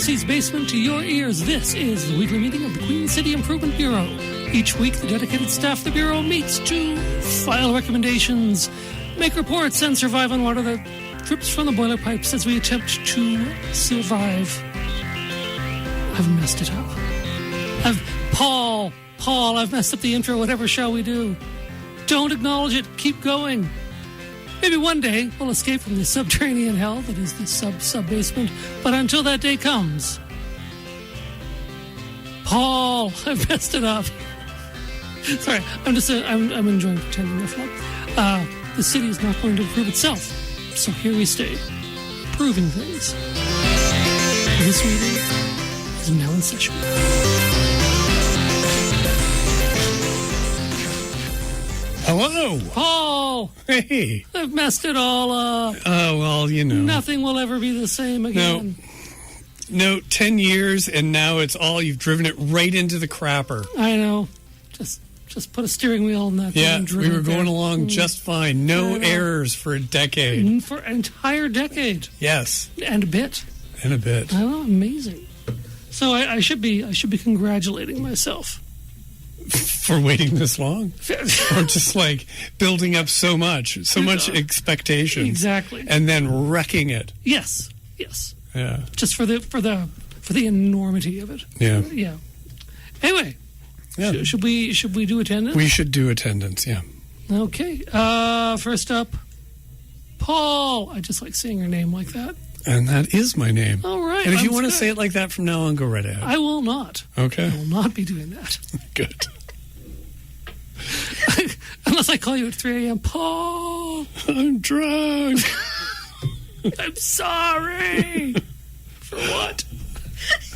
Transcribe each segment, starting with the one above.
democracy's basement to your ears. This is the weekly meeting of the Queen City Improvement Bureau. Each week, the dedicated staff of the Bureau meets to file recommendations, make reports, and survive on water that drips from the boiler pipes as we attempt to survive. I've messed it up. Paul, I've messed up the intro. Whatever shall we do? Don't acknowledge it. Keep going. Maybe one day we'll escape from the subterranean hell that is the sub-basement. But until that day comes, Paul, I've messed it up. Sorry, I'm enjoying pretending the flow. The city is not going to improve itself, so here we stay, proving things. This meeting is now in session. Hello. Paul. Hey. I've messed it all up. Oh, well, you know. Nothing will ever be the same again. No, 10 years, and now it's all, you've driven it right into the crapper. I know. Just put a steering wheel in that thing. Yeah, and we were going along just fine. No errors for a decade. For an entire decade. Yes. And a bit. And a bit. I know, amazing. So I should be congratulating myself. For waiting this long? Or just like building up so much expectation. Exactly. And then wrecking it. Yes. Yeah. Just for the enormity of it. Yeah. Yeah. Anyway, yeah. Should we do attendance? We should do attendance, yeah. Okay. First up, Paul. I just like saying your name like that. And that is my name. All right. And if you want to say it like that from now on, go right ahead. I will not. Okay. I will not be doing that. Good. Unless I call you at 3 a.m. Paul. I'm drunk. I'm sorry. For what?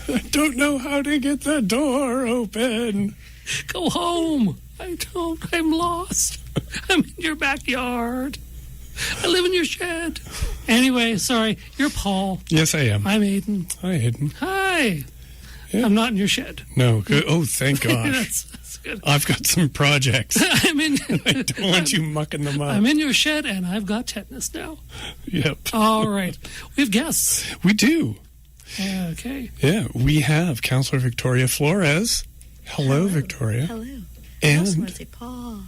I don't know how to get the door open. Go home. I don't. I'm lost. I'm in your backyard. I live in your shed. Anyway, sorry. You're Paul. Yes, I am. I'm Aiden. Hi, Aiden. Hi. Yeah. I'm not in your shed. No. Good. Oh, thank gosh. That's good. I've got some projects. I don't want you mucking them up. I'm in your shed, and I've got tetanus now. Yep. All right. We have guests. We do. Okay. Yeah, we have Councillor Victoria Flores. Hello, Victoria. Hello. And I also want to say Paul.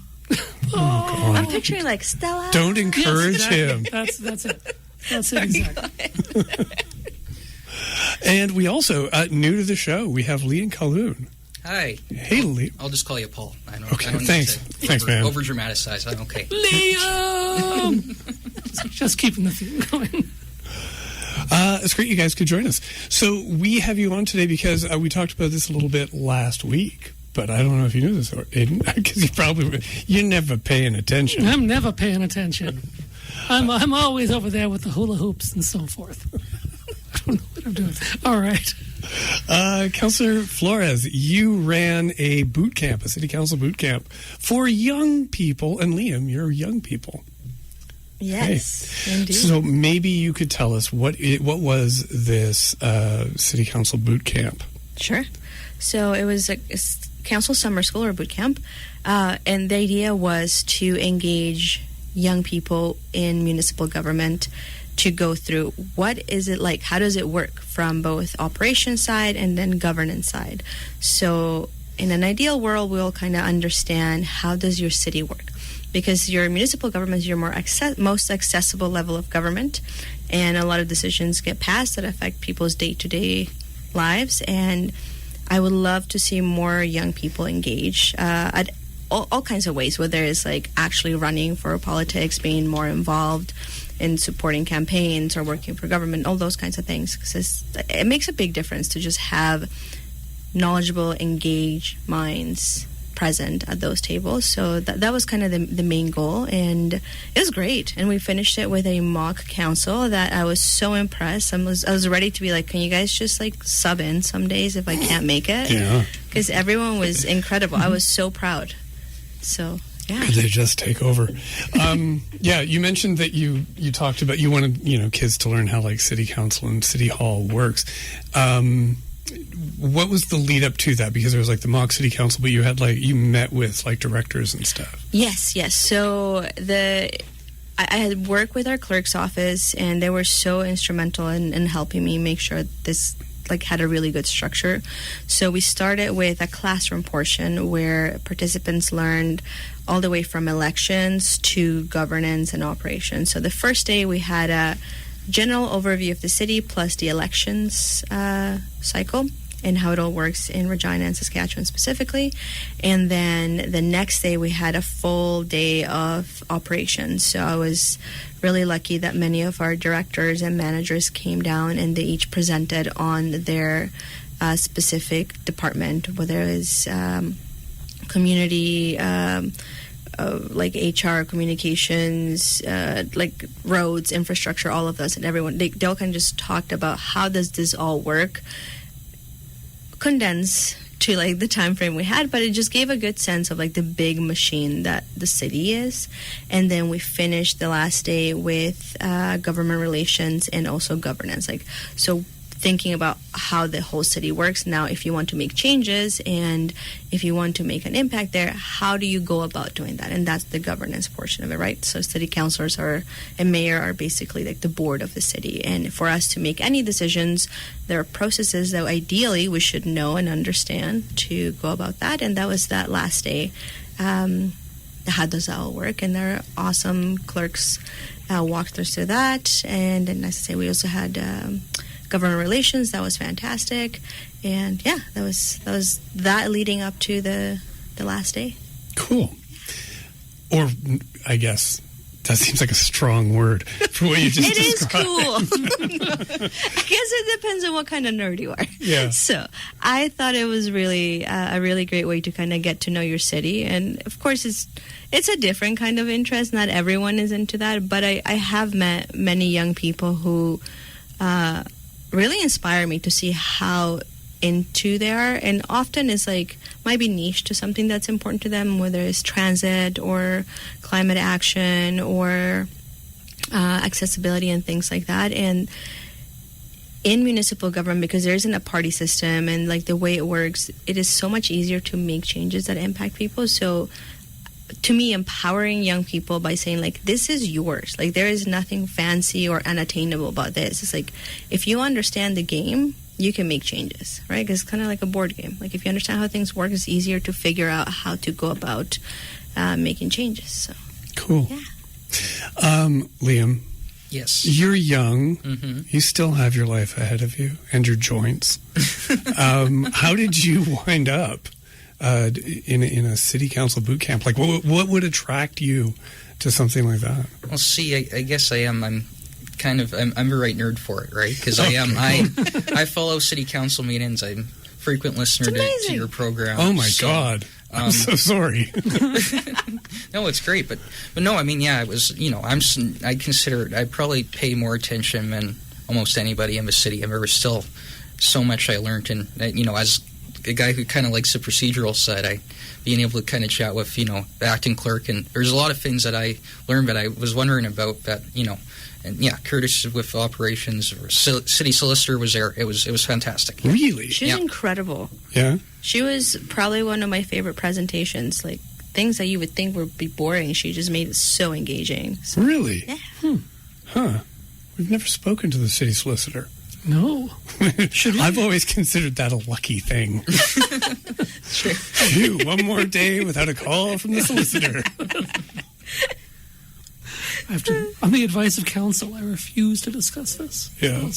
God. I'm picturing like Stella. Don't encourage him. That's it. That's it, exactly. And we also, new to the show, we have Lee in Colhoun. Hi. Hey, Lee. I'll just call you Paul. I don't thanks. Thanks, man. Over dramatize. Okay. Liam! Just keeping the theme going. It's great you guys could join us. So we have you on today because we talked about this a little bit last week, but I don't know if you knew this, Aiden, because you're never paying attention. I'm never paying attention. I'm always over there with the hula hoops and so forth. I don't know what I'm doing. All right. Councillor Flores, you ran a boot camp, a city council boot camp for young people, and Liam, you're young people. Yes, hey. Indeed. So maybe you could tell us what was this city council boot camp? Sure. So it was a council summer school or boot camp, and the idea was to engage young people in municipal government to go through what is it like, how does it work from both operation side and then governance side. So in an ideal world, we'll kind of understand how does your city work. Because your municipal government is your most accessible level of government, and a lot of decisions get passed that affect people's day-to-day lives. And I would love to see more young people engage at all kinds of ways, whether it's like actually running for politics, being more involved in supporting campaigns or working for government, all those kinds of things. Because it makes a big difference to just have knowledgeable, engaged minds present at those tables. So that was kind of the main goal, and it was great. And we finished it with a mock council that I was so impressed. I was ready to be like, can you guys just like sub in some days if I can't make it? Yeah. Because everyone was incredible. I was so proud. So yeah. Could they just take over? Yeah, you mentioned that you talked about you wanted kids to learn how like city council and city hall works. What was the lead up to that? Because there was like the mock city council, but you had you met with like directors and stuff. Yes. So I had worked with our clerk's office, and they were so instrumental in helping me make sure this had a really good structure. So we started with a classroom portion where participants learned all the way from elections to governance and operations. So the first day we had a general overview of the city plus the elections cycle and how it all works in Regina and Saskatchewan specifically. And then the next day we had a full day of operations. So I was really lucky that many of our directors and managers came down and they each presented on their specific department, whether it was community, like HR, communications, like roads, infrastructure, all of those, and everyone, they all kind of just talked about how does this all work, condensed to like the time frame we had, but it just gave a good sense of like the big machine that the city is. And then we finished the last day with government relations and also governance, like so thinking about how the whole city works. Now, if you want to make changes and if you want to make an impact there, how do you go about doing that? And that's the governance portion of it, right? So city councilors and mayor are basically like the board of the city. And for us to make any decisions, there are processes that ideally we should know and understand to go about that. And that was that last day. How does that all work? And there are awesome clerks walked us through that. And as I say, we also had government relations. That was fantastic. And yeah, that was that leading up to the last day. Cool. Or I guess that seems like a strong word for what you just described. It is cool. I guess it depends on what kind of nerd you are. Yeah. So I thought it was really a really great way to kind of get to know your city. And of course, it's a different kind of interest. Not everyone is into that, but I have met many young people who really inspire me to see how into they are, and often it's like might be niche to something that's important to them, whether it's transit or climate action or accessibility and things like that. And in municipal government, because there isn't a party system and like the way it works, it is so much easier to make changes that impact people. So to me, empowering young people by saying, like, this is yours. Like, there is nothing fancy or unattainable about this. It's like, if you understand the game, you can make changes, right? Because it's kind of like a board game. Like, if you understand how things work, it's easier to figure out how to go about making changes. So, cool. Yeah. Liam. Yes. You're young. Mm-hmm. You still have your life ahead of you and your joints. How did you wind up in a city council boot camp? Like, what would attract you to something like that? Well, see, I guess I'm a right nerd for it, right? Because I follow city council meetings. I'm a frequent listener to your program. Oh my God. I'm so sorry. No, it's great, but no, I mean, yeah, it was, I consider I probably pay more attention than almost anybody in the city. There was still so much I learned, and as a guy who kind of likes the procedural side, being able to kind of chat with, the acting clerk, and there's a lot of things that I learned that I was wondering about that, and yeah, Curtis with operations, or city solicitor was there. It was fantastic. Really? She was incredible. Yeah? She was probably one of my favorite presentations. Like, things that you would think would be boring, she just made it so engaging. So, really? Yeah. Huh. We've never spoken to the city solicitor. No. I've always considered that a lucky thing. Sure. Phew, one more day without a call from the solicitor. On the advice of counsel, I refuse to discuss this. Yeah.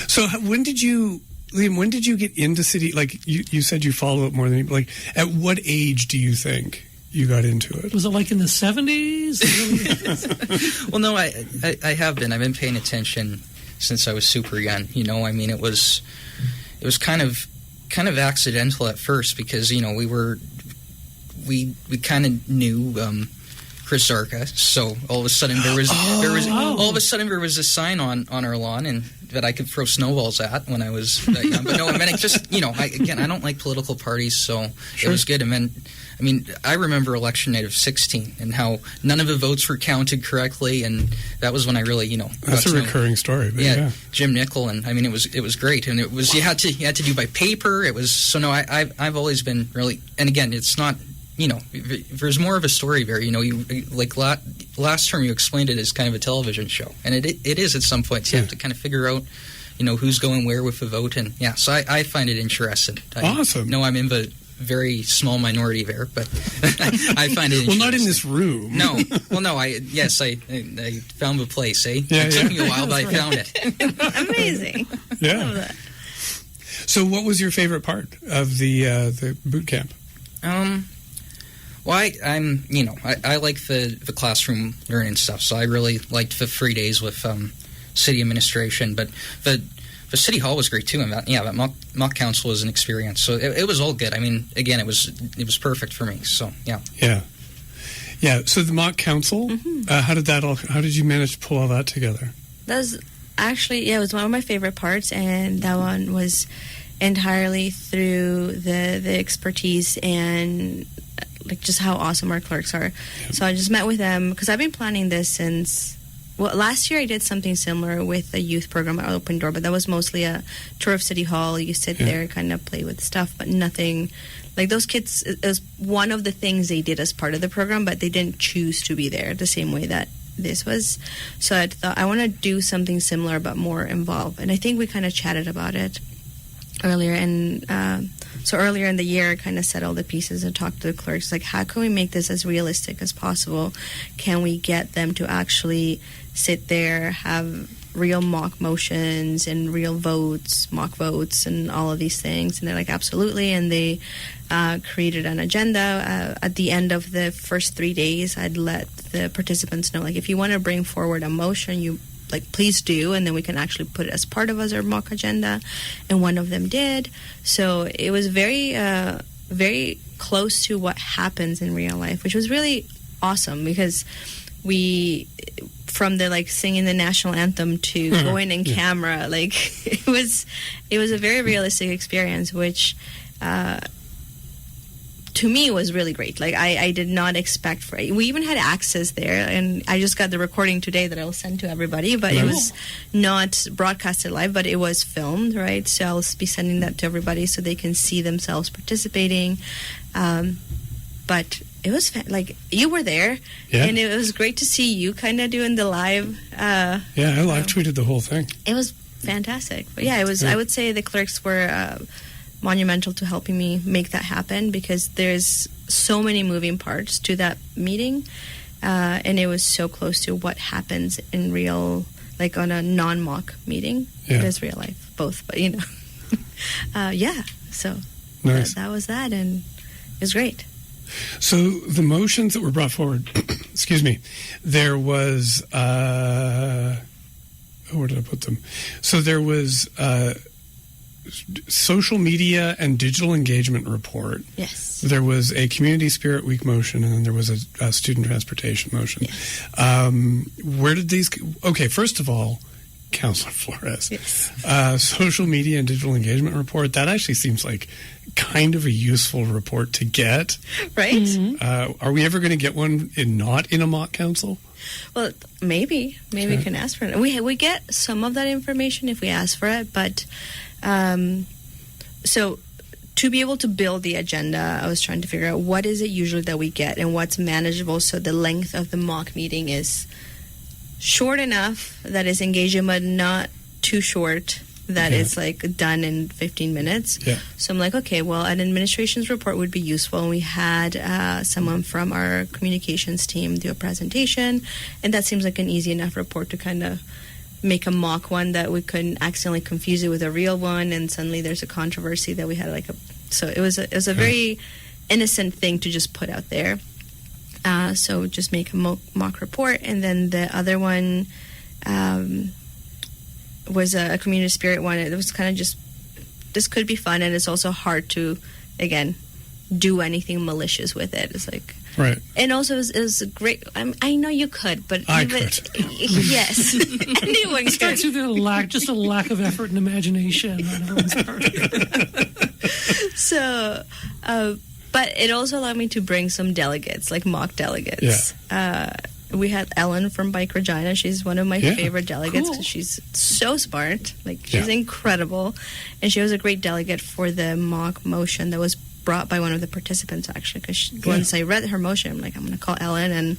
So when did you, Liam, get into city? Like, you said you follow it more than anybody. Like, at what age do you think you got into it? Was it like in the 70s? Well, no, I have been. I've been paying attention since I was super young. I mean, it was kind of accidental at first, because we kind of knew Chris Zarka, so all of a sudden there was a sign on our lawn and that I could throw snowballs at when I was that young. But no, I mean, it just I don't like political parties, so It was good. And then, I mean, I remember election night of 16 and how none of the votes were counted correctly, and that was when I really that's a recurring story. But yeah, Jim Nickel, and I mean, it was great, and it was you had to do by paper. It was so no, I've always been really, and again, it's not. There's more of a story there. You like last term you explained it as kind of a television show, and it is at some points. You have to kind of figure out, who's going where with the vote. And yeah, so I find it interesting. Awesome. No, I'm in the very small minority there, but I find it interesting. Well, not in this room. No. Well, no, I found the place, eh? Yeah, it took me a while, but I found it. Amazing. Yeah. I love that. So what was your favorite part of the boot camp? Well, I like the classroom learning stuff, so I really liked the 3 days with city administration, but the city hall was great too, and that mock council was an experience. So it was all good. I mean, again, it was perfect for me. So yeah. So the mock council, how did you manage to pull all that together? That was actually, it was one of my favorite parts, and that one was entirely through the expertise and like just how awesome our clerks are. Yep. So I just met with them because I've been planning this since. Well, last year I did something similar with a youth program at Open Door, but that was mostly a tour of City Hall. You sit there, kind of play with stuff, but nothing like those kids. It was one of the things they did as part of the program, but they didn't choose to be there the same way that this was. So I thought I want to do something similar but more involved, and I think we kind of chatted about it earlier. And so earlier in the year, I kind of set all the pieces and talked to the clerks, like, how can we make this as realistic as possible? Can we get them to actually sit there, have real mock motions and real votes, mock votes, and all of these things? And they're like, absolutely. And they created an agenda. At the end of the first 3 days, I'd let the participants know, like, if you want to bring forward a motion, please do, and then we can actually put it as part of our mock agenda. And one of them did. So it was very, very close to what happens in real life, which was really awesome because from the singing the national anthem to going in camera, it was a very realistic experience, which to me was really great. I did not expect we even had access there, and I just got the recording today that I'll send to everybody, but it was not broadcasted live, but it was filmed, right? So I'll be sending that to everybody so they can see themselves participating. But it was you were there, and it was great to see you kind of doing the live. I live tweeted the whole thing. It was fantastic. But it was. I would say the clerks were monumental to helping me make that happen because there's so many moving parts to that meeting, and it was so close to what happens in real, on a non-mock meeting. It is real life, both, but So nice. That was that, and it was great. So the motions that were brought forward, excuse me, there was, where did I put them? So there was social media and digital engagement report. Yes. There was a Community Spirit Week motion, and then there was a student transportation motion. Yes. Where did these... Okay, first of all, Councilor Flores. Yes. Social media and digital engagement report, that actually seems like kind of a useful report to get. Right? Mm-hmm. Are we ever going to get one not in a mock council? Well, maybe we can ask for it. We get some of that information if we ask for it, but so to be able to build the agenda, I was trying to figure out what is it usually that we get and what's manageable so the length of the mock meeting is short enough that is engaging, but not too short that it's done in 15 minutes. Yeah. So I'm like, okay, well, an administration's report would be useful. And we had someone from our communications team do a presentation, and that seems like an easy enough report to kind of make a mock one that we couldn't accidentally confuse it with a real one, and suddenly there's a controversy that we had so it was a very innocent thing to just put out there. So just make a mock report, and then the other one was a community spirit one. It was kind of just, this could be fun, and it's also hard to, again, do anything malicious with it. It's right. And also it was great. I know you could, but I could. Yes, anyone it starts with a lack of effort and imagination on everyone's part. So, but it also allowed me to bring some delegates, mock delegates. Yeah. We had Ellen from Bike Regina. She's one of my favorite delegates because she's so smart. She's incredible. And she was a great delegate for the mock motion that was brought by one of the participants, actually. Because once I read her motion, I'm like, I'm going to call Ellen. And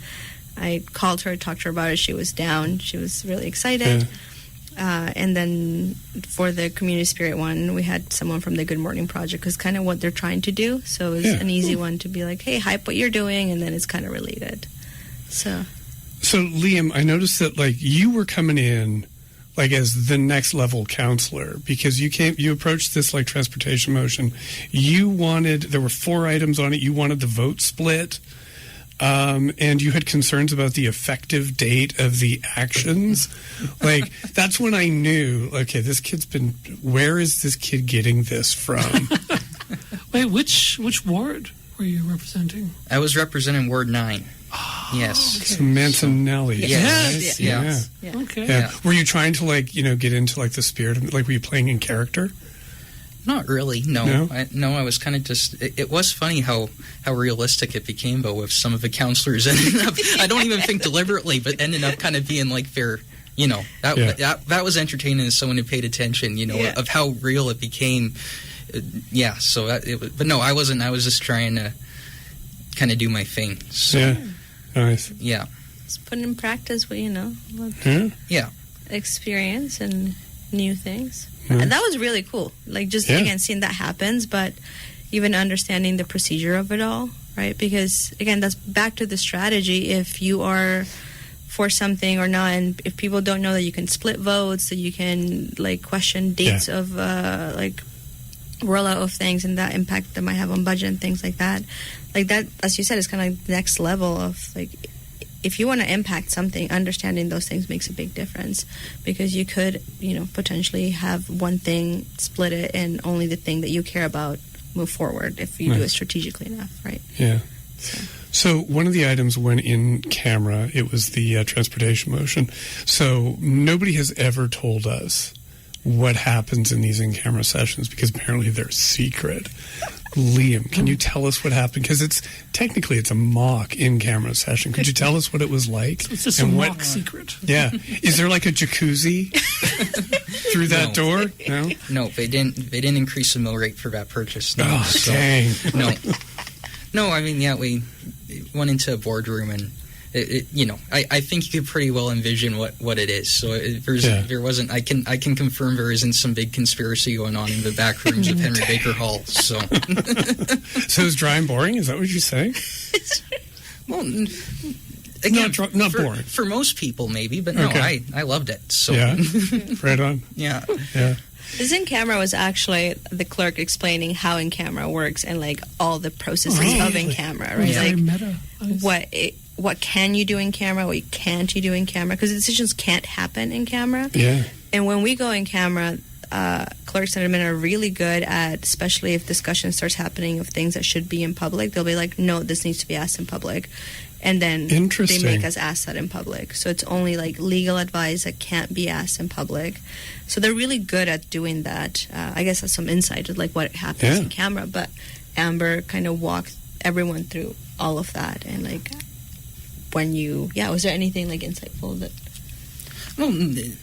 I called her, talked to her about it. She was down. She was really excited. And then for the Community Spirit one, we had someone from the Good Morning Project, because kind of what they're trying to do. So it's an easy one to be like, hey, hype what you're doing, and then it's kind of related. So Liam, I noticed that like you were coming in like as the next level counselor, because you approached this like transportation motion. There were 4 items on it. You wanted the vote split. And you had concerns about the effective date of the actions. Like, that's when I knew, okay, where is this kid getting this from? Wait, which ward were you representing? I was representing Ward 9. Yes. Okay. So Manzanelli. Yes. Yeah. Okay. Yeah. Were you trying to get into like the spirit of, like, were you playing in character? Not really, no. I was kind of just... It was funny how realistic it became, though, with some of the counselors ended up... I don't even think deliberately, but ended up kind of being like their... That was entertaining as someone who paid attention, of how real it became. But no, I wasn't. I was just trying to kind of do my thing. So, yeah. Nice. Yeah. Just put in practice what, experience and new things. Nice. And that was really cool. Like, just, again, seeing that happens, but even understanding the procedure of it all, right? Because, again, that's back to the strategy. If you are for something or not, and if people don't know that you can split votes, that you can, like, question dates of, rollout of things and that impact that might have on budget and things like that. Like, that, as you said, is kind of like the next level of, like, if you want to impact something, understanding those things makes a big difference, because you could, potentially have one thing, split it, and only the thing that you care about move forward if you do it strategically enough, right? Yeah. So one of the items went in camera. It was the transportation motion. So nobody has ever told us what happens in these in-camera sessions, because apparently they're secret. Liam, can you tell us what happened? Because it's a mock in-camera session. Could you tell us what it was like? It's just a mock secret. Yeah. Is there like a jacuzzi through that door? No, they didn't increase the mill rate for that purchase. No. Oh, dang. No, I mean, we went into a boardroom and I think you could pretty well envision what it is. So there wasn't. I can confirm there isn't some big conspiracy going on in the back rooms of Henry Baker Hall. So, so it's dry and boring. Is that what you're saying? Well, again, not boring for most people, maybe, but no, okay. I loved it. So yeah, right on. Yeah. This in-camera was actually the clerk explaining how in-camera works and like all the processes of in-camera, right? Very meta. What can you do in camera? What can't you do in camera? Because the decisions can't happen in camera. Yeah. And when we go in camera, clerks and admin are really good at, especially if discussion starts happening of things that should be in public, they'll be like, no, this needs to be asked in public. And then they make us ask that in public. So it's only like legal advice that can't be asked in public. So they're really good at doing that. I guess that's some insight of like what happens in camera. But Amber kind of walked everyone through all of that. And like, was there anything like insightful that? Well,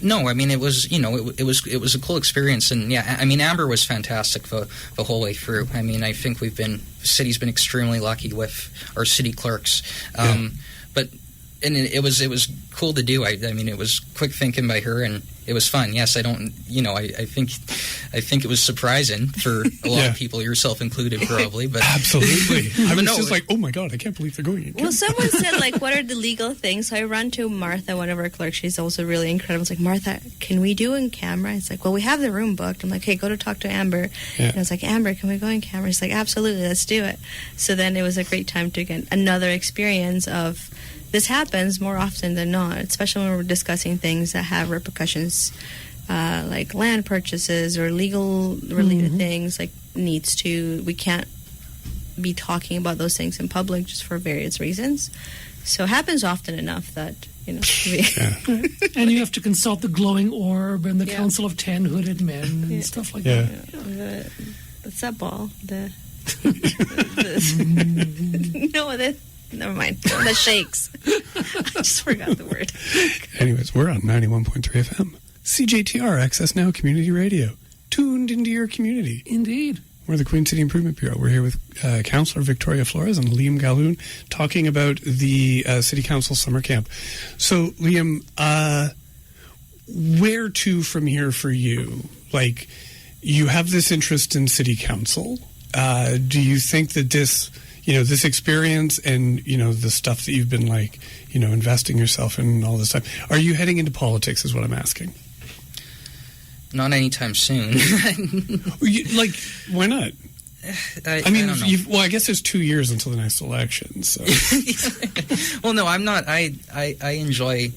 no. I mean, it was it was a cool experience, and I mean, Amber was fantastic the whole way through. I mean, I think the city's been extremely lucky with our city clerks, but it was cool to do. I mean, it was quick thinking by her, and it was fun. Yes, I think it was surprising for a lot of people, yourself included, probably. But absolutely, I was just like, oh my god, I can't believe they're going. Well, someone said like, what are the legal things? So I run to Martha, one of our clerks. She's also really incredible. It's like, Martha, can we do in camera? It's like, well, we have the room booked. I'm like, hey, go to talk to Amber. And I was like, Amber, can we go in camera? She's like, absolutely, let's do it. So then it was a great time to get another experience of. This happens more often than not, especially when we're discussing things that have repercussions, like land purchases or legal-related things. Like we can't be talking about those things in public just for various reasons. So it happens often enough that and you have to consult the glowing orb and the Council of 10 hooded men and stuff like that. What's that ball? Never mind. That shakes. I just forgot the word. Anyways, we're on 91.3 FM. CJTR AccessNow Community Radio. Tuned into your community. Indeed. We're the Queen City Improvement Bureau. We're here with Councillor Victoria Flores and Liam Colhoun talking about the City Council Summer Camp. So, Liam, where to from here for you? Like, you have this interest in city council. Do you think that this experience and, the stuff that you've been investing yourself in all this time, are you heading into politics is what I'm asking? Not anytime soon. Why not? I don't know. I guess there's 2 years until the next election. So. Well, no, I'm not. I enjoy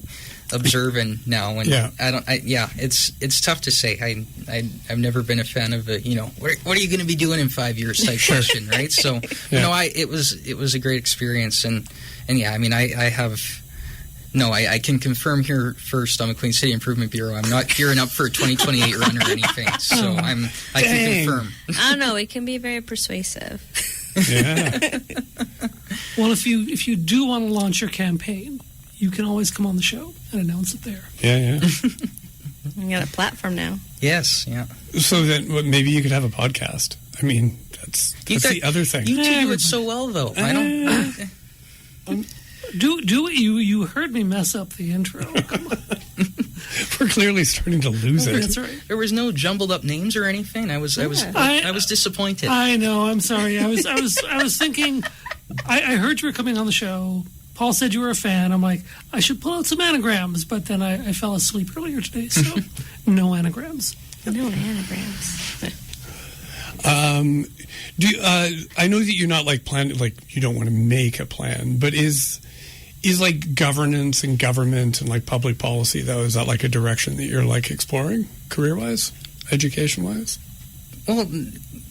observing now, and it's tough to say. I've never been a fan of what are you going to be doing in 5 years type question, right? So it was a great experience, and yeah, I mean, I can confirm here first on the Queen City Improvement Bureau, I'm not gearing up for a 2028 run or anything, so I can confirm. I don't know, it can be very persuasive. Yeah. Well, if you do want to launch your campaign, you can always come on the show and announce it there. Yeah. You got a platform now. Yes, yeah. So then maybe you could have a podcast. I mean, that's the other thing. You do it so well, though. I don't... Do it. You heard me mess up the intro. Come on. We're clearly starting to lose it. That's right. There was no jumbled up names or anything. I was disappointed. I know. I'm sorry. I was thinking. I heard you were coming on the show. Paul said you were a fan. I'm like, I should pull out some anagrams, but then I fell asleep earlier today, so no anagrams. No anagrams. I know that you're not planning, you don't want to make a plan, but is governance and government and public policy, though, is that a direction that you're exploring career-wise, education-wise? Well,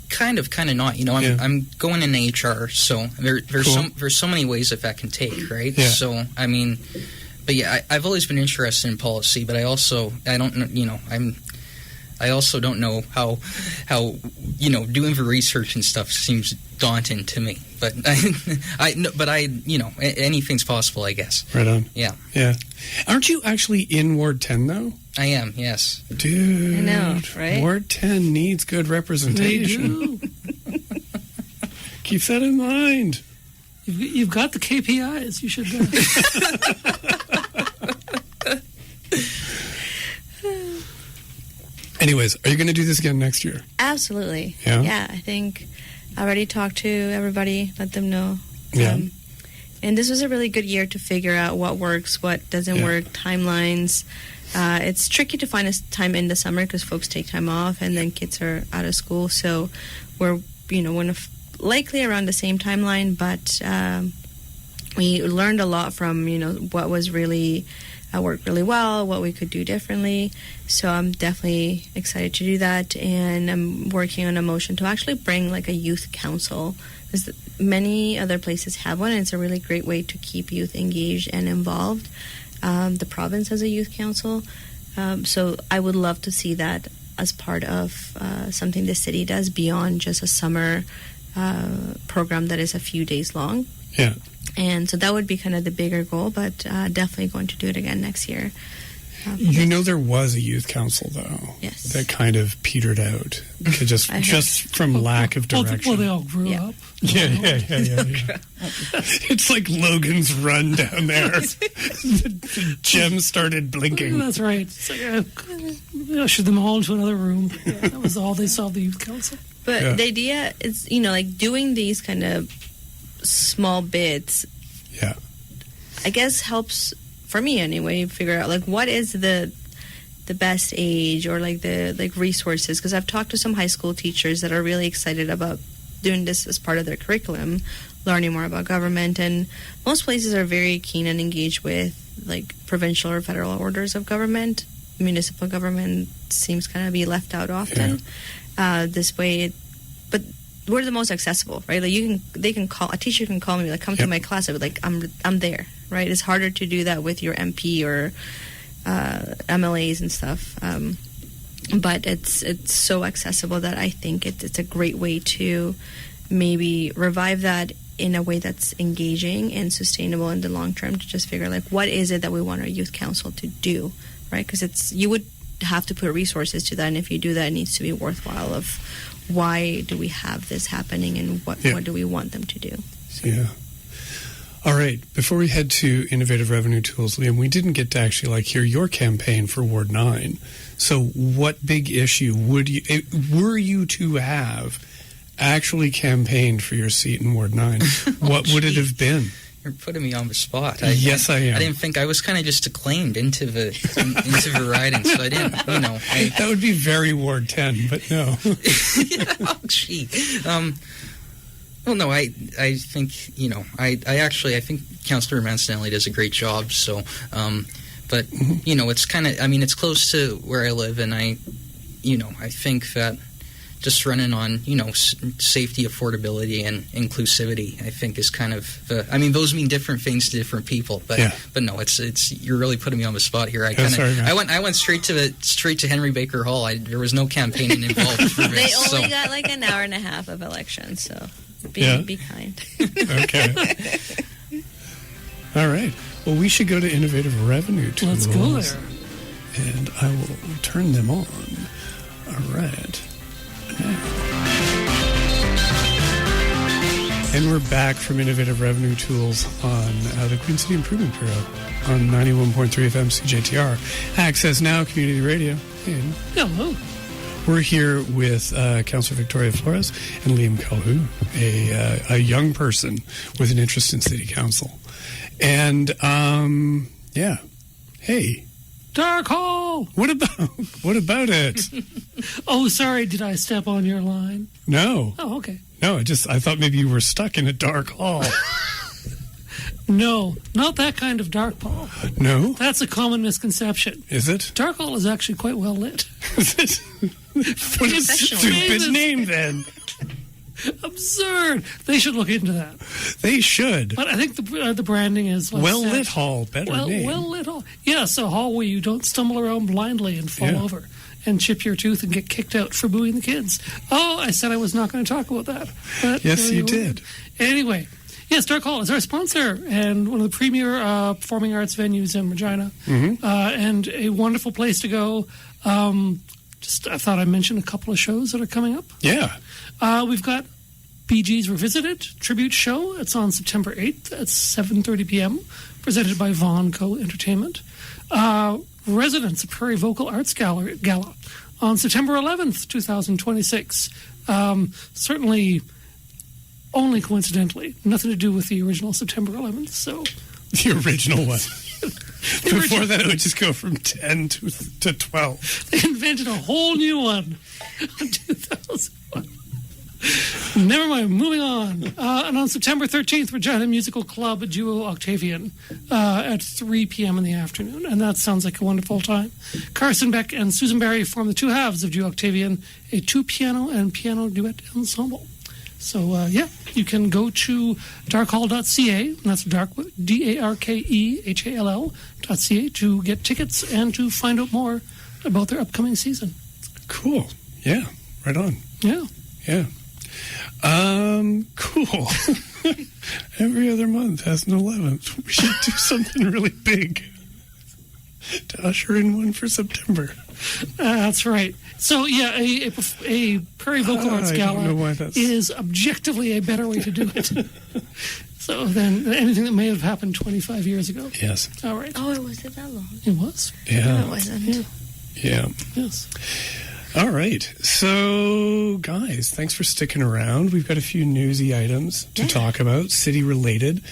kind of not. I'm going in HR, so there's so many ways that can take, right? Yeah. So I mean, but yeah, I've always been interested in policy, but I also don't know how doing the research and stuff seems daunting to me. But anything's possible, I guess. Right on. Yeah. Yeah. Aren't you actually in Ward 10 though? I am. Yes. Dude. I know, right? Ward 10 needs good representation. They do. Keep that in mind. You've got the KPIs. You should do it. Anyways, are you going to do this again next year? Absolutely. Yeah? Yeah, I think I already talked to everybody, let them know. Yeah. And this was a really good year to figure out what works, what doesn't work, timelines. It's tricky to find a time in the summer because folks take time off and then kids are out of school. So we're, likely around the same timeline, but we learned a lot from, what was really worked really well, what we could do differently. So I'm definitely excited to do that, and I'm working on a motion to actually bring a youth council, because many other places have one, and it's a really great way to keep youth engaged and involved. The province has a youth council, so I would love to see that as part of something the city does beyond just a summer program that is a few days long. Yeah. And so that would be kind of the bigger goal, but definitely going to do it again next year. There was a youth council, though. Yes. That kind of petered out, just from lack of direction. Well, they all grew up. Yeah. It's like Logan's Run down there. The gem started blinking. That's right. It's ushered them all into another room. Yeah, that was all they saw the youth council. But the idea is, doing these kind of small bits, I guess helps, for me anyway, figure out what is the best age or the resources, because I've talked to some high school teachers that are really excited about doing this as part of their curriculum, learning more about government, and most places are very keen and engaged with provincial or federal orders of government. Municipal government seems kind of be left out often. This way, but we're the most accessible, right? They can call, a teacher can call me, come to my class. I would I'm there, right? It's harder to do that with your MP or MLAs and stuff. But it's so accessible that I think it's a great way to maybe revive that in a way that's engaging and sustainable in the long term, to just figure what is it that we want our youth council to do, right? Because you would have to put resources to that, and if you do that, it needs to be worthwhile of why do we have this happening and what do we want them to do. Yeah. All right. Before we head to Innovative Revenue Tools, Liam, we didn't get to actually hear your campaign for Ward 9. So what big issue were you to have actually campaigned for your seat in Ward 9? What would it have been? You're putting me on the spot. Yes, I am. I didn't think I was kind of just acclaimed into the riding, so I didn't, That would be very Ward 10, but no. Oh, gee. Well, no, I think, I think Councillor Mancinelli does a great job, so, but, it's kind of, it's close to where I live, and I think that just running on, safety, affordability, and inclusivity, I think is kind of those mean different things to different people, but no, it's you're really putting me on the spot here. I went straight to Henry Baker Hall. There was no campaigning involved for They this. only got like an hour and a half of election, so be kind. Okay. All right. Well, we should go to Innovative Revenue Tools. Let's go there. And I will turn them on. All right. And we're back from Innovative Revenue Tools on the Queen City Improvement Bureau on 91.3 FM CJTR AccessNow Community Radio. And hello. We're here with Councillor Victoria Flores and Liam Colhoun, a young person with an interest in City Council. And, hey. Dark Hall! What about it? Oh, sorry, did I step on your line? No. Oh, okay. No, I thought maybe you were stuck in a dark hall. No, not that kind of dark hall. No? That's a common misconception. Is it? Dark hall is actually quite well lit. Is it? What a stupid name, then. Absurd. They should look into that. They should. But I think the branding is well-lit hall, better name. Well-lit hall. Yes, a hall where you don't stumble around blindly and fall over and chip your tooth and get kicked out for booing the kids. Oh, I said I was not going to talk about that. But yes, you did. Anyway, yes, Dark Hall is our sponsor and one of the premier performing arts venues in Regina, and a wonderful place to go. I thought I'd mention a couple of shows that are coming up. Yeah. We've got Bee Gees Revisited tribute show. It's on September 8th at 7:30 p.m., presented by Vaughn Co. Entertainment. Residents of Prairie Vocal Arts Gala on September 11th, 2026. Certainly, only coincidentally, nothing to do with the original September 11th. So the original one. Before that, it would just go from 10 to 12. They invented a whole new one in 2001. Never mind, moving on. And on September 13th, Regina Musical Club Duo Octavian at 3 p.m. in the afternoon. And that sounds like a wonderful time. Carson Beck and Susan Barry form the two halves of Duo Octavian, a two-piano and piano duet ensemble. So, you can go to darkhall.ca, and that's DARKEHALL.ca, to get tickets and to find out more about their upcoming season. Cool. Yeah, right on. Yeah. Yeah. Cool. Every other month has an 11th. We should do something really big to usher in one for September. That's right. So, a Prairie Vocal Arts Gala is objectively a better way to do it. So, than anything that may have happened 25 years ago. Yes. All right. Oh, it wasn't that long. It was. Yeah. No, it wasn't. Yeah. Yes. All right. So, guys, thanks for sticking around. We've got a few newsy items to talk about, city-related.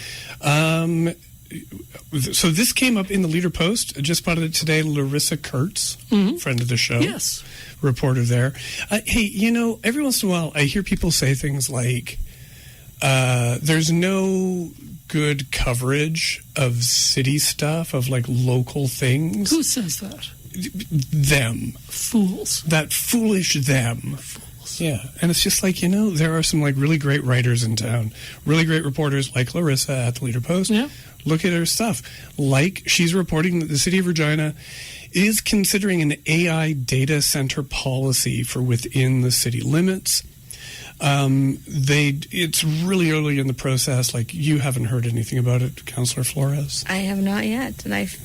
So this came up in the Leader Post. I just spotted it today. Larissa Kurtz, friend of the show. Yes. Reporter there. Hey, every once in a while I hear people say things like, there's no good coverage of city stuff, of local things. Who says that? Them. Fools. That foolish them. Fools. Yeah, and it's just there are some really great writers in town, really great reporters like Larissa at the Leader Post. Yeah. Look at her stuff. She's reporting that the City of Regina is considering an AI data center policy for within the city limits. It's really early in the process. You haven't heard anything about it, Councillor Flores? I have not yet, and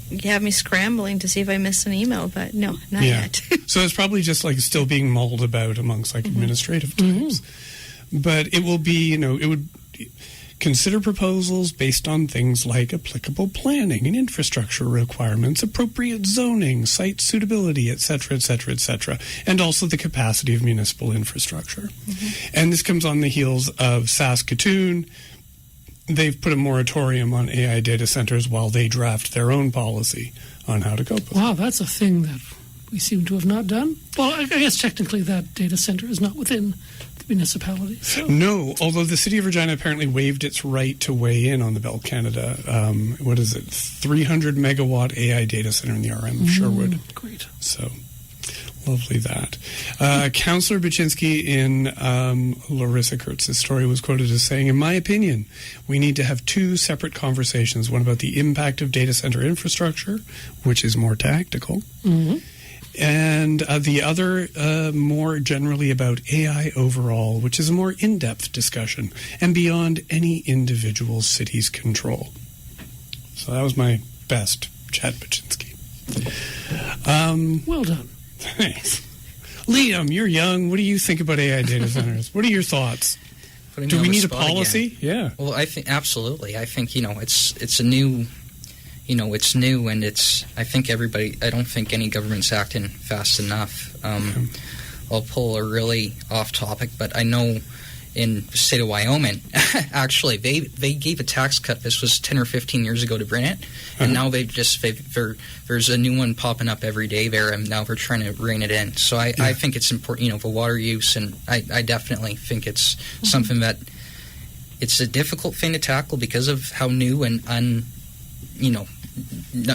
you have me scrambling to see if I missed an email, but no, not yet. So it's probably just still being mulled about amongst administrative types. But it will be, Consider proposals based on things like applicable planning and infrastructure requirements, appropriate zoning, site suitability, etc., etc., etc., and also the capacity of municipal infrastructure. And this comes on the heels of Saskatoon. They've put a moratorium on AI data centers while they draft their own policy on how to cope with it. Wow, that's a thing that we seem to have not done. Well, I guess technically that data center is not within the municipality. So. No, although the City of Regina apparently waived its right to weigh in on the Bell Canada, 300 megawatt AI data center in the RM of Sherwood. Great. So, lovely that. Councillor Baczynski in Larissa Kurtz's story was quoted as saying, "In my opinion, we need to have two separate conversations, one about the impact of data center infrastructure, which is more tactical, and the other more generally about AI overall, which is a more in-depth discussion and beyond any individual city's control." So that was my best, Chad Baczynski. Well done. Thanks. Liam, you're young. What do you think about AI data centers? What are your thoughts? Do we need a policy? Yeah. Well, I think absolutely. I think it's a new, it's new, and it's. I think everybody. I don't think any government's acting fast enough. I'll pull a really off topic, but I know in the state of Wyoming, actually, they gave a tax cut. This was 10 or 15 years ago to bring it, and now there's a new one popping up every day there, and now we're trying to rein it in. So I think it's important, for water use, and I definitely think it's something that it's a difficult thing to tackle because of how new and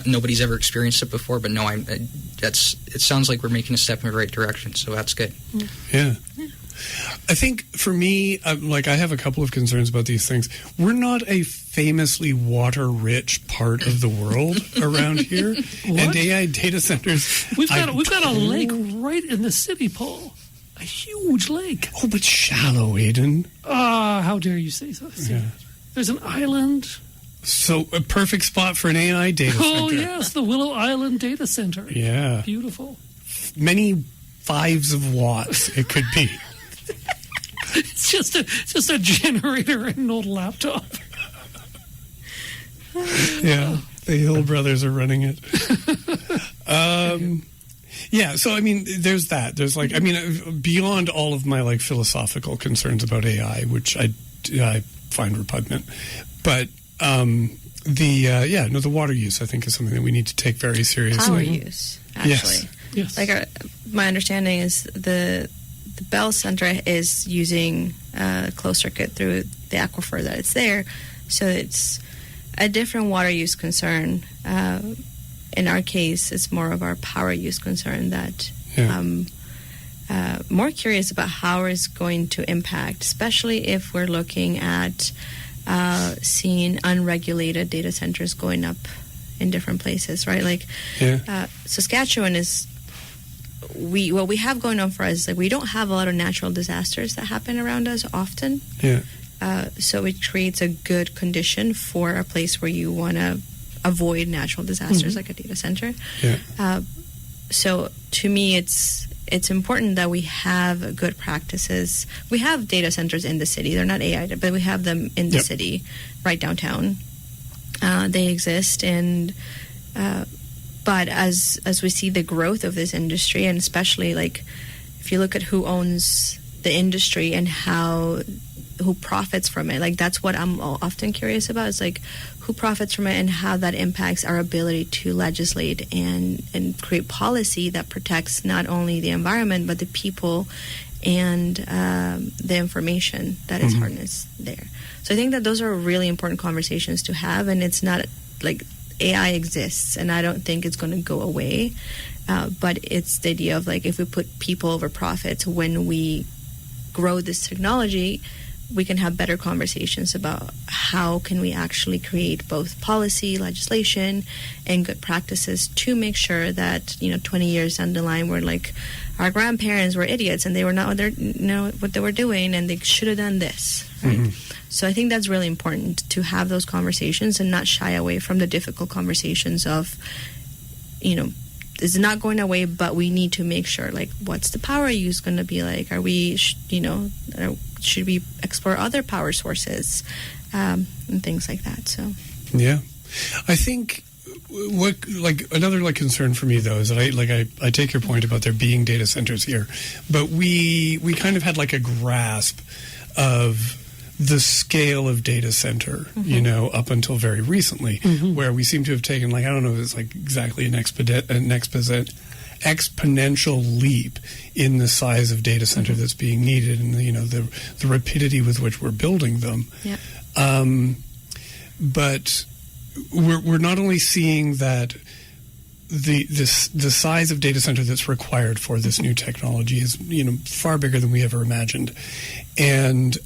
nobody's ever experienced it before. But no, it sounds like we're making a step in the right direction, so that's good. Yeah. I think for me, I have a couple of concerns about these things. We're not a famously water-rich part of the world around here, and AI data centers. We've got a lake right in the city, Paul. A huge lake. Oh, but shallow, Aidan. How dare you say so? Yeah. There's an island. So a perfect spot for an AI data center. Oh yes, the Willow Island Data Center. Yeah, beautiful. Many 5s of watts it could be. It's just a generator and an old laptop. Yeah, the Hill brothers are running it. Yeah, so I mean, there's that. There's beyond all of my philosophical concerns about AI, which I find repugnant, but the water use I think is something that we need to take very seriously. Power use, actually. Yes. My understanding is the Bell Center is using closed circuit through the aquifer that it's there, so it's a different water use concern. In our case, it's more of our power use concern that more curious about how it's going to impact, especially if we're looking at seeing unregulated data centers going up in different places, right? Saskatchewan is. What we have going on for us is we don't have a lot of natural disasters that happen around us often. Yeah. So it creates a good condition for a place where you want to avoid natural disasters like a data center. Yeah. So to me, it's important that we have good practices. We have data centers in the city. They're not AI, but we have them in the city, right downtown. They exist, and but as we see the growth of this industry, and especially if you look at who owns the industry and who profits from it, that's what I'm often curious about, is who profits from it and how that impacts our ability to legislate and create policy that protects not only the environment but the people and the information that is harnessed there. So I think that those are really important conversations to have, and it's not AI exists, and I don't think it's going to go away. But it's the idea of if we put people over profits, when we grow this technology, we can have better conversations about how can we actually create both policy, legislation, and good practices to make sure that 20 years down the line, we're our grandparents were idiots and they were not what they were doing, and they should have done this. Right? So I think that's really important to have those conversations and not shy away from the difficult conversations of, it's not going away, but we need to make sure, what's the power use going to be like? Are we, should we explore other power sources? and things like that. So, yeah, I think another concern for me though is that I take your point about there being data centers here, but we kind of had a grasp of the scale of data center, up until very recently, where we seem to have taken I don't know if it's exactly an exponential leap in the size of data center that's being needed, and the rapidity with which we're building them. Yeah. But we're not only seeing that the size of data center that's required for this new technology is far bigger than we ever imagined, and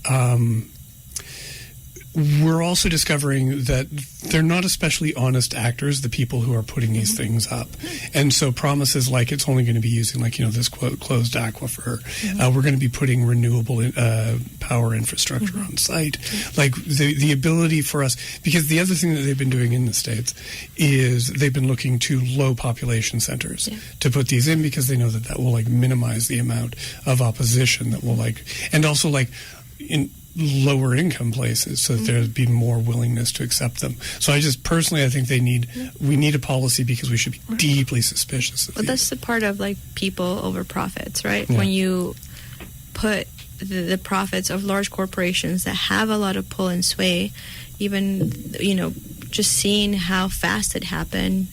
we're also discovering that they're not especially honest actors, the people who are putting these things up. And so promises like it's only going to be using this closed aquifer. We're going to be putting renewable power infrastructure on site. The ability for us, because the other thing that they've been doing in the States is they've been looking to low population centers to put these in, because they know that will minimize the amount of opposition that will and also in lower income places, so that there'd be more willingness to accept them. So I think we need a policy, because we should be deeply suspicious of Well, that's the part of people over profits, right? Yeah. When you put the profits of large corporations that have a lot of pull and sway, even just seeing how fast it happened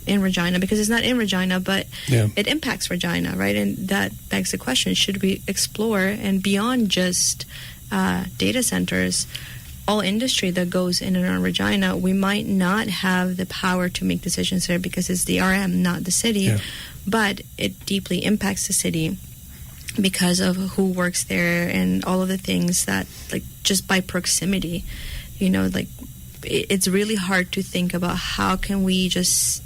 in Regina, because it's not in Regina, but it impacts Regina, right? And that begs the question: should we explore, and beyond just data centers, all industry that goes in and around Regina, we might not have the power to make decisions there because it's the RM, not the city, but it deeply impacts the city because of who works there and all of the things that, just by proximity, it's really hard to think about how can we just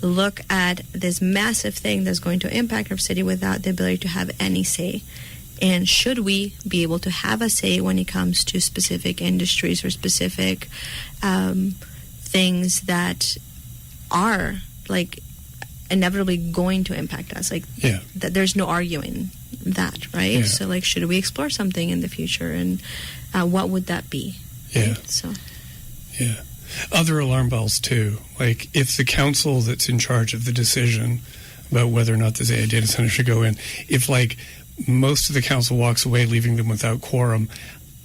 look at this massive thing that's going to impact our city without the ability to have any say. And should we be able to have a say when it comes to specific industries or specific things that are inevitably going to impact us? That there's no arguing that, right? Yeah. So should we explore something in the future, and what would that be? Yeah. Right? So. Yeah. Other alarm bells too. If the council that's in charge of the decision about whether or not this AI data center should go in, if most of the council walks away leaving them without quorum,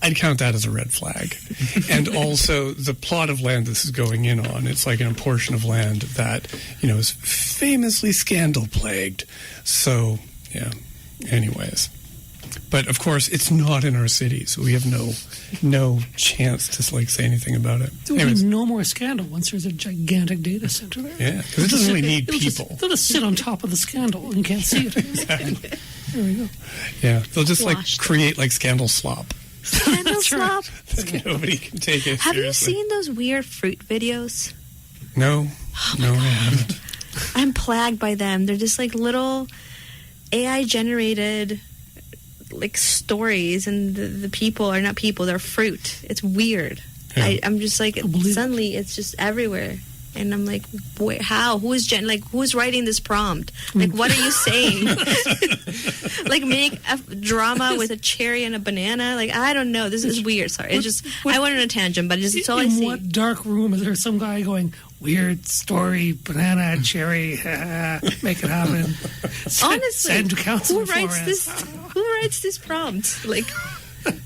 I'd count that as a red flag. And also the plot of land this is going in on, it's in a portion of land that, is famously scandal plagued. So, anyways. But of course, it's not in our city, so we have no chance to say anything about it. There will be no more scandal once there's a gigantic data center there. Yeah, because it doesn't really need people. They'll just sit on top of the scandal and you can't see it. Exactly. There we go. Yeah, they'll just create scandal slop. Scandal slop. Nobody can take it. Have seriously. you seen those weird fruit videos? No. No, I haven't. I'm plagued by them. They're just little AI generated stories, and the people are not people, they're fruit. It's weird. Yeah. I'm just suddenly it's just everywhere, and I'm wait, how? Who is who's writing this prompt? What are you saying? Make a drama with a cherry and a banana? I don't know. This is weird. Sorry, it's just I went on a tangent, but it's all I see. In what dark room is there some guy going, weird story, banana, cherry, make it happen? Honestly, send to council who writes this? Who writes these prompts?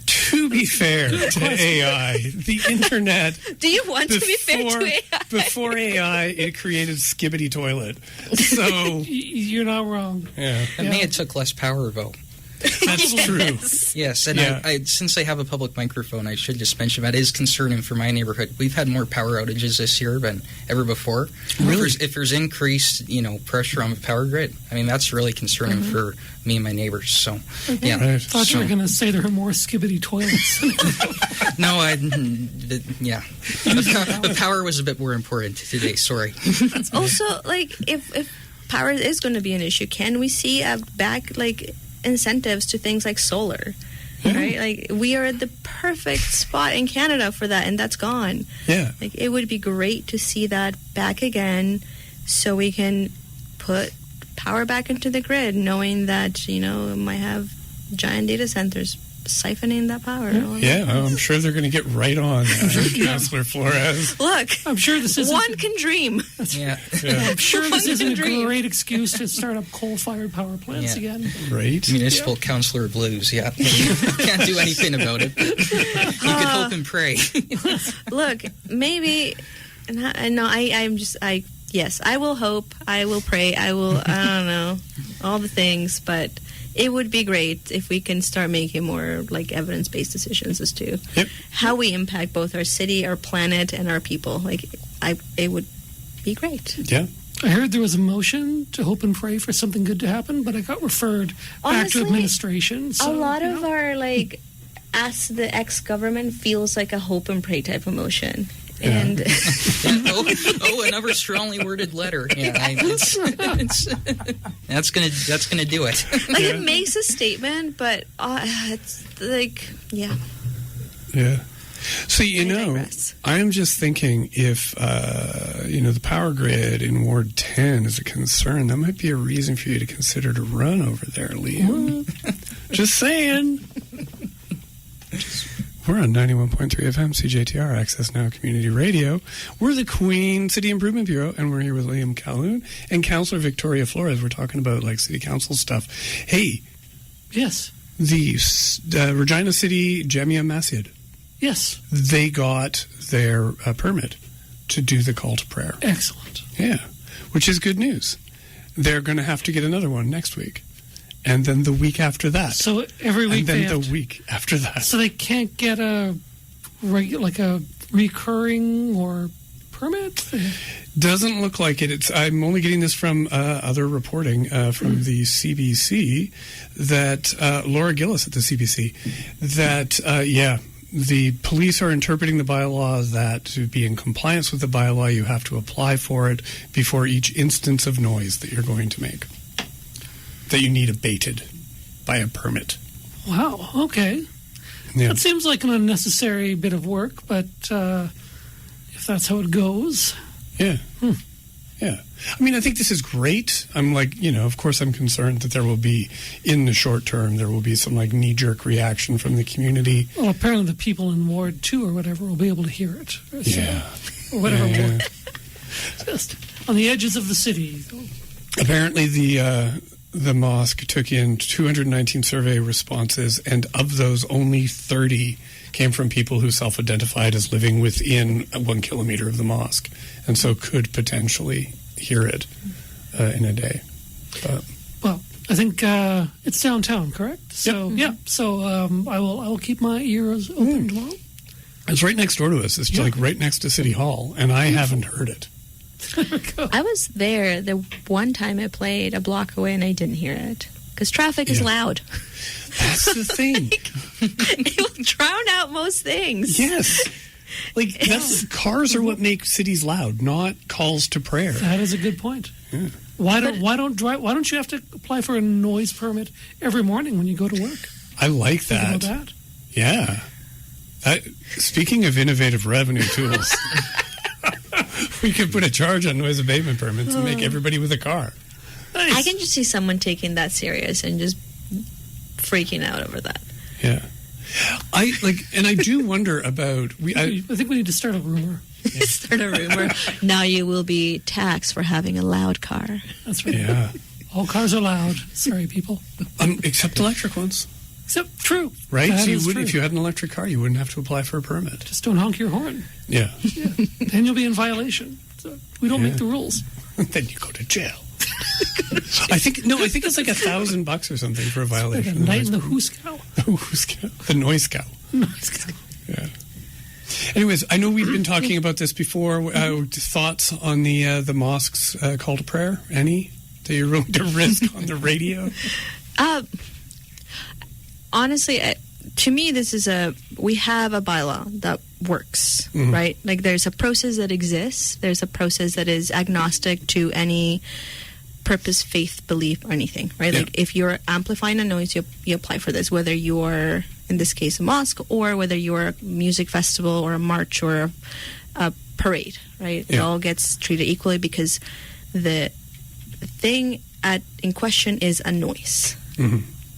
To be fair to AI, the internet. Do you want to be fair to AI? Before AI, it created Skibbity Toilet. So you're not wrong. Yeah, I mean, it took less power, though. That's true. Yes, and I since I have a public microphone, I should just mention that is concerning for my neighborhood. We've had more power outages this year than ever before. Really? If there's increased, pressure on the power grid, I mean, that's really concerning for me and my neighbors. So, yeah. I thought you were going to say there are more skibbity toilets. No, the power was a bit more important today. Sorry. Also, if power is going to be an issue, can we see a incentives to things like solar, right? We are at the perfect spot in Canada for that, and that's gone. Yeah. It would be great to see that back again, so we can put power back into the grid, knowing that, it might have giant data centers siphoning that power. Yeah, I'm sure they're going to get right on Councillor Flores. Look, I'm sure this isn't... one can dream. Yeah. I'm sure this isn't a dream. great excuse to start up coal-fired power plants again. Right. Municipal Councillor Blues, yeah. Can't do anything about it. But you could hope and pray. Look, maybe... Yes, I will hope, I will pray, I don't know, all the things, but it would be great if we can start making more like evidence-based decisions as to how we impact both our city, our planet, and our people. Like, it would be great. Yeah. I heard there was a motion to hope and pray for something good to happen, but I got referred back to administration. So, a lot of our, like, as the ex-government feels like a hope and pray type of motion. And another strongly worded letter. Yeah, that's gonna do it. Like it makes a statement, but it's like Yeah. So I am just thinking if the power grid in Ward 10 is a concern, that might be a reason for you to consider to run over there, Liam. Just saying. We're on 91.3 FM CJTR AccessNow Community Radio. We're the Queen City Improvement Bureau, and we're here with Liam Colhoun and Councillor Victoria Flores. We're talking about like city council stuff. Hey, yes, the Regina City Jamia Masjid. Yes, they got their permit to do the call to prayer. Excellent. Yeah, which is good news. They're going to have to get another one next week. And then the week after that. So every week. And then the week after that. So they can't get a recurring or permit? Doesn't look like it. I'm only getting this from other reporting from the CBC that Laura Gillis at the CBC that the police are interpreting the bylaw that to be in compliance with the bylaw you have to apply for it before each instance of noise that you're going to make. That you need abated by a permit. Wow, okay. Yeah. That seems like an unnecessary bit of work, but if that's how it goes... Yeah. Yeah. I mean, I think this is great. I'm like, of course I'm concerned that there will be, in the short term, there will be some like knee-jerk reaction from the community. Well, apparently the people in Ward 2 or whatever will be able to hear it. Yeah. Or whatever ward. Just on the edges of the city. Apparently the mosque took in 219 survey responses, and of those, only 30 came from people who self-identified as living within 1 kilometer of the mosque, and so could potentially hear it in a day. Well, I think it's downtown, correct? So So I will keep my ears open tomorrow. It's right next door to us. It's like right next to City Hall, and I haven't heard it. I was there the one time I played a block away and I didn't hear it because traffic is loud. That's the thing. It will drown out most things. Yes. Like cars are what make cities loud, not calls to prayer. That is a good point. Yeah. Why don't you have to apply for a noise permit every morning when you go to work? I like that. Think about that. Yeah. Speaking of innovative revenue tools. We could put a charge on noise abatement permits and make everybody with a car. Nice. I can just see someone taking that serious and just freaking out over that. Yeah. I do wonder about... I think we need to start a rumor. Start a rumor. Now you will be taxed for having a loud car. That's right. Yeah. All cars are loud. Sorry, people. Except electric ones. Except true. Right? That So you is would, true. if you had an electric car, you wouldn't have to apply for a permit. Just don't honk your horn. Yeah. Then you'll be in violation. So we don't make the rules. Then you go to jail. I think it's like $1,000 or something for a violation. Like a night in the Hooskow. The noise cow. Yeah. Anyways, I know we've been talking about this before. Thoughts on the mosque's call to prayer? Any that you're willing to risk on the radio? Honestly, to me, we have a bylaw that works, right? Like there's a process that exists. There's a process that is agnostic to any purpose, faith, belief, or anything, right? Yeah. Like if you're amplifying a noise, you apply for this, whether you're, in this case, a mosque, or whether you're a music festival or a march or a parade, right? Yeah. It all gets treated equally because the thing in question is a noise.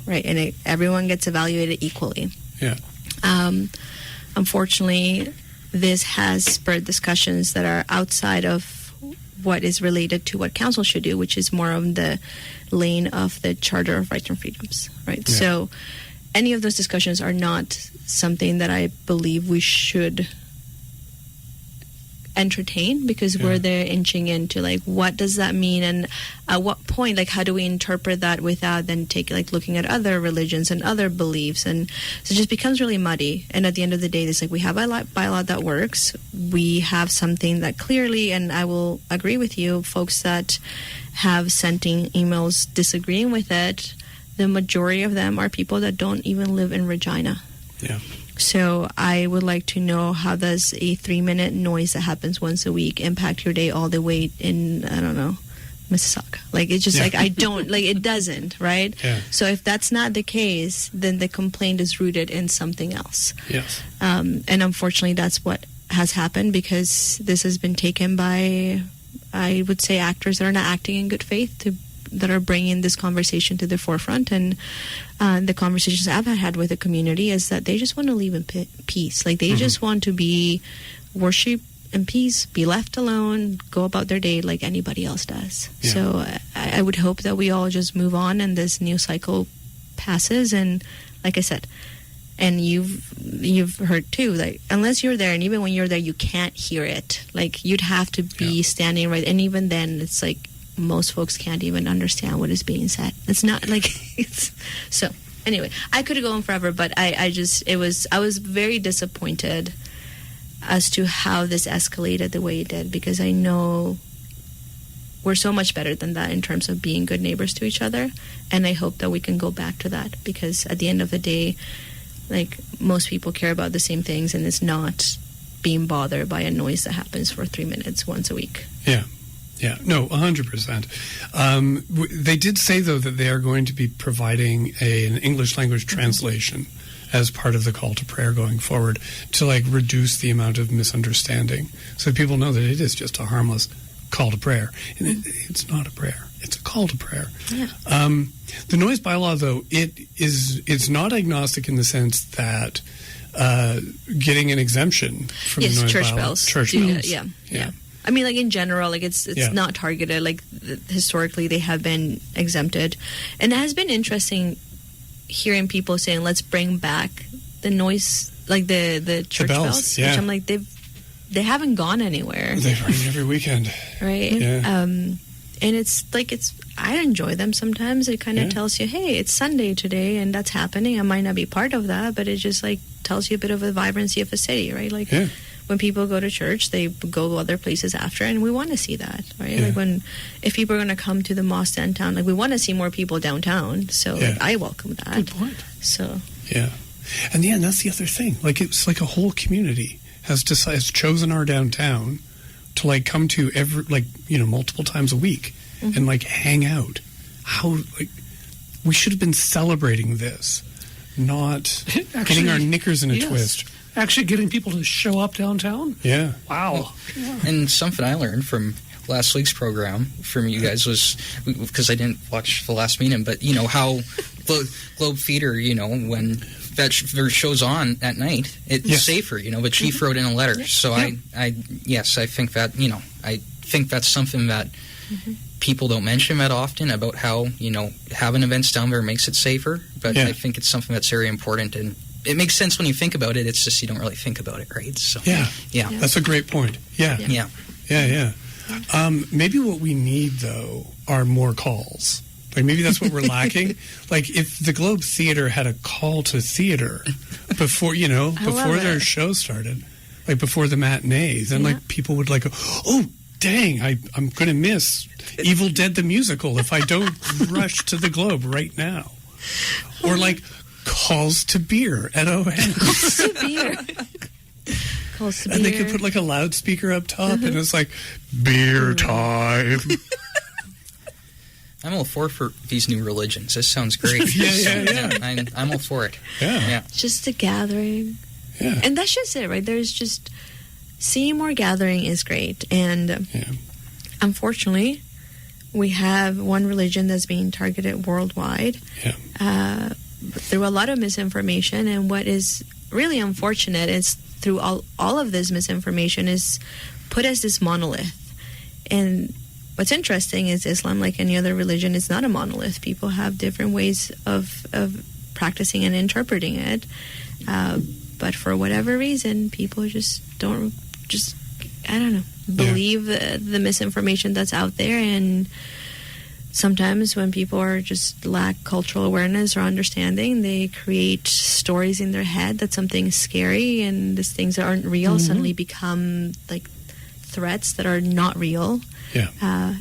right? And everyone gets evaluated equally. Yeah. Unfortunately, this has spurred discussions that are outside of what is related to what council should do, which is more of the lane of the Charter of Rights and Freedoms, right? Yeah. So any of those discussions are not something that I believe we should entertain, because we're there inching into like, what does that mean, and at what point, like, how do we interpret that without then looking at other religions and other beliefs, and so it just becomes really muddy. And at the end of the day, it's like, we have a bylaw that works, we have something that clearly, and I will agree with you, folks that have sent in emails disagreeing with it, the majority of them are people that don't even live in Regina. Yeah. So I would like to know, how does a 3-minute noise that happens once a week impact your day all the way in, I don't know, Mississauga? Like, it's just like, I don't, like, it doesn't, right? Yeah. So if that's not the case, then the complaint is rooted in something else. Yes. And unfortunately, that's what has happened, because this has been taken by, I would say, actors that are not acting in good faith, that are bringing this conversation to the forefront. And the conversations I've had with the community is that they just want to live in peace. Like, they just want to be worship in peace, be left alone, go about their day like anybody else does. Yeah. So I would hope that we all just move on and this new cycle passes. And like I said, and you've heard too, like, unless you're there, and even when you're there, you can't hear it. Like, you'd have to be standing right, and even then, it's like, most folks can't even understand what is being said. It's not like it's so. Anyway, I could go on forever, but I was very disappointed as to how this escalated the way it did, because I know we're so much better than that in terms of being good neighbors to each other, and I hope that we can go back to that, because at the end of the day, like, most people care about the same things, and it's not being bothered by a noise that happens for 3 minutes once a week. Yeah. Yeah, no, 100%. They did say, though, that they are going to be providing an English language translation as part of the call to prayer going forward, to, like, reduce the amount of misunderstanding, so people know that it is just a harmless call to prayer. And it's not a prayer. It's a call to prayer. Yeah. The noise bylaw, though, it's not agnostic in the sense that getting an exemption from the noise church bylaw. bells. Church bells. Yeah. I mean, like, in general, like, it's not targeted. Like, historically, they have been exempted. And it has been interesting hearing people saying, let's bring back the noise, like the church bells. Yeah. Which I'm like, they haven't gone anywhere. They ring every weekend. Right? Yeah. And it's like, I enjoy them sometimes. It kind of tells you, hey, it's Sunday today, and that's happening. I might not be part of that, but it just, like, tells you a bit of the vibrancy of a city, right? Like, when people go to church, they go other places after, and we want to see that, right? Yeah. Like, if people are going to come to the mosque downtown, like, we want to see more people downtown, so like, I welcome that. Good point. So and that's the other thing. Like, it's like a whole community has chosen our downtown to, like, come to multiple times a week and, like, hang out. How, like, we should have been celebrating this, not getting our knickers in a twist. Actually getting people to show up downtown? Yeah. Wow. And something I learned from last week's program from you guys was, because I didn't watch the last meeting, but, you know, how Globe Theater, you know, when that shows on at night, it's safer, you know, but Chief wrote in a letter. So I think that, you know, I think that's something that people don't mention that often, about how, you know, having events down there makes it safer, but I think it's something that's very important, and it makes sense when you think about it. It's just you don't really think about it, right? So yeah. That's a great point. Yeah. Maybe what we need, though, are more calls. Like, maybe that's what we're lacking. Like, if the Globe Theater had a call to theater before, you know, before their show started, like before the matinees, then like people would like, oh, dang, I'm going to miss Evil Dead the musical if I don't rush to the Globe right now. Or like calls to beer at ON. Calls to beer. Calls to beer. And they could put like a loudspeaker up top and it's like, beer time. I'm all for these new religions. This sounds great. Yeah. I'm all for it. Yeah. Just a gathering. Yeah. And that's just it, right? There's just, seeing more gathering is great. And unfortunately, we have one religion that's being targeted worldwide through a lot of misinformation. And what is really unfortunate is through all of this misinformation is put as this monolith. And what's interesting is Islam, like any other religion, is not a monolith. People have different ways of practicing and interpreting it. But for whatever reason, people just don't believe the misinformation that's out there. And sometimes when people are just lack cultural awareness or understanding, they create stories in their head that something's scary, and these things that aren't real suddenly become like threats that are not real. Yeah.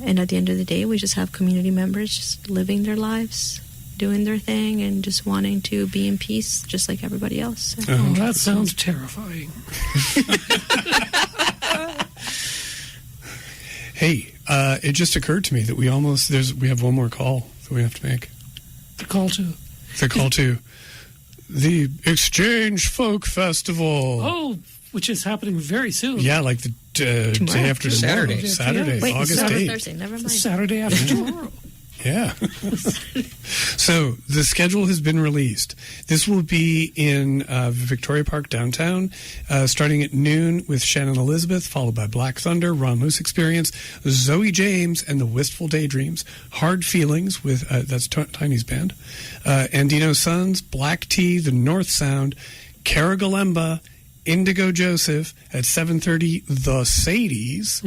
And at the end of the day, we just have community members just living their lives, doing their thing, and just wanting to be in peace just like everybody else. So. Oh, that sounds terrifying. Hey, it just occurred to me that we have one more call that we have to make. The call to the Exchange Folk Festival. Oh, which is happening very soon. Yeah, like the day after tomorrow. Saturday, Wait, August 8th. Thursday, never mind. Saturday after tomorrow. Yeah. So the schedule has been released. This will be in Victoria Park downtown, starting at noon with Shannon Elizabeth, followed by Black Thunder, Ron Moose Experience, Zoe James and the Wistful Daydreams, Hard Feelings with, that's Tiny's band, Andino Sons, Black Tea, The North Sound, Caragalemba, Indigo Joseph at 7:30, the Sadies,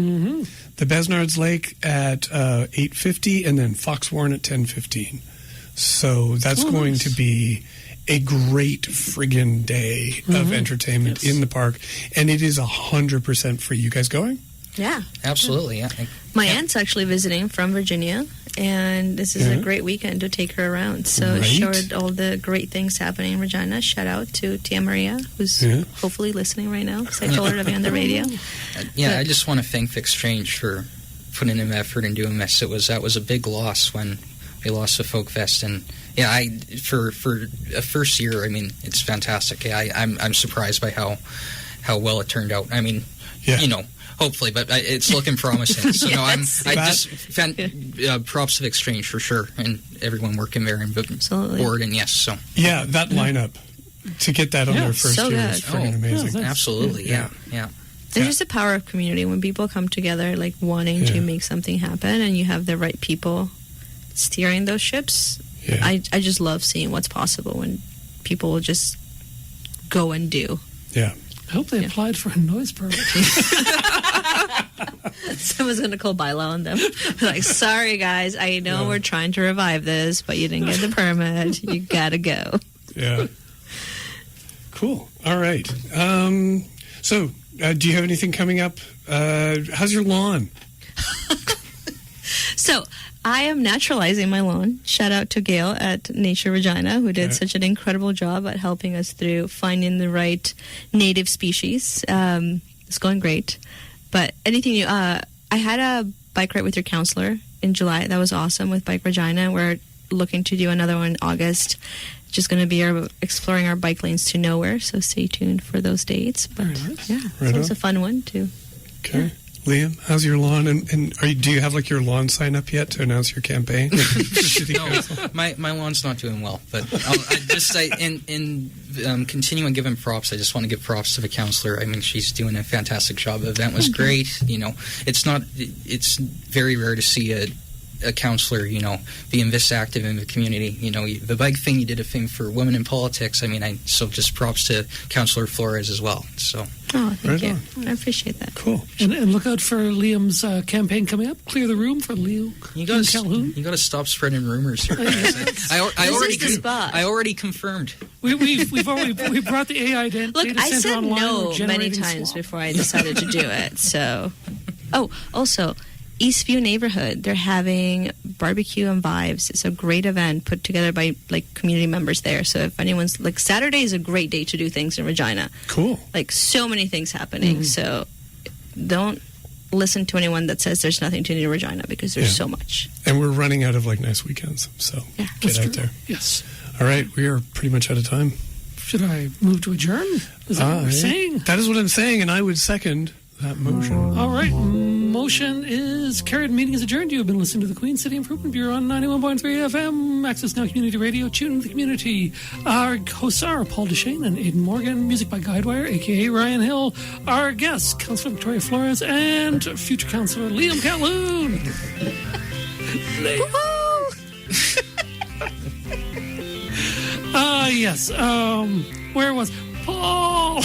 the Besnards Lake at 8:50, and then Fox Warren at 10:15. So that's going to be a great friggin' day of entertainment in the park, and it is 100% free. You guys going? Yeah. Absolutely, yeah. My aunt's actually visiting from Virginia, and this is a great weekend to take her around. So showed all the great things happening in Regina. Shout out to Tia Maria, who's hopefully listening right now, because I told her to be on the radio. I just want to thank Exchange for putting in effort and doing this. That was a big loss when we lost the Folk Fest, and for a first year, I mean, it's fantastic. I'm surprised by how well it turned out. I mean, hopefully, but it's looking promising. So props to Exchange for sure, and everyone working there and board, and that lineup to get that on their first year is freaking amazing. Absolutely, yeah. There's just the power of community when people come together, like wanting to make something happen, and you have the right people steering those ships. Yeah. I just love seeing what's possible when people will just go and do. Yeah. I hope they applied for a noise permit. Someone's going to call bylaw on them. Like, sorry, guys, I know we're trying to revive this, but you didn't get the permit. You got to go. Yeah. Cool. All right. So, do you have anything coming up? How's your lawn? So, I am naturalizing my lawn. Shout out to Gail at Nature Regina, who did such an incredible job at helping us through finding the right native species. It's going great. But anything new? I had a bike ride with your counselor in July. That was awesome with Bike Regina. We're looking to do another one in August. Just going to be exploring our bike lanes to nowhere, so stay tuned for those dates. But it was a fun one too. Okay. Yeah. Liam, how's your lawn? And do you have like your lawn sign up yet to announce your campaign? No, my lawn's not doing well. But in continuing giving props, I just want to give props to the counselor. I mean, she's doing a fantastic job. The event was great. It's very rare to see a counselor, being this active in the community. The bike thing, you did a thing for women in politics. I mean, so just props to Councillor Flores as well. So. Oh, thank you. I appreciate that. Cool. And look out for Liam's campaign coming up. Clear the room for Leo in Colhoun. You got to stop spreading rumors here. I already confirmed. We brought the AI data Look, center I said online. no many times before I decided to do it. So, also, Eastview neighborhood, they're having barbecue and vibes. It's a great event put together by community members there. So if anyone's Saturday is a great day to do things in Regina. Cool. So many things happening. So don't listen to anyone that says there's nothing to do in Regina, because there's so much. And we're running out of nice weekends. So get out there. Yes. All right, we are pretty much out of time. Should I move to adjourn? Is that what we're saying? That is what I'm saying, and I would second that motion. All right. motion is carried. Meeting is adjourned. You have been listening to the Queen City Improvement Bureau on 91.3 FM, AccessNow Community Radio. Tune in the community. Our hosts are Paul Deshane and Aidan Morgan. Music by Guidewire, a.k.a. Ryan Hill. Our guests, Councillor Victoria Flores and future Councillor Liam Colhoun. Yes. Where was Paul?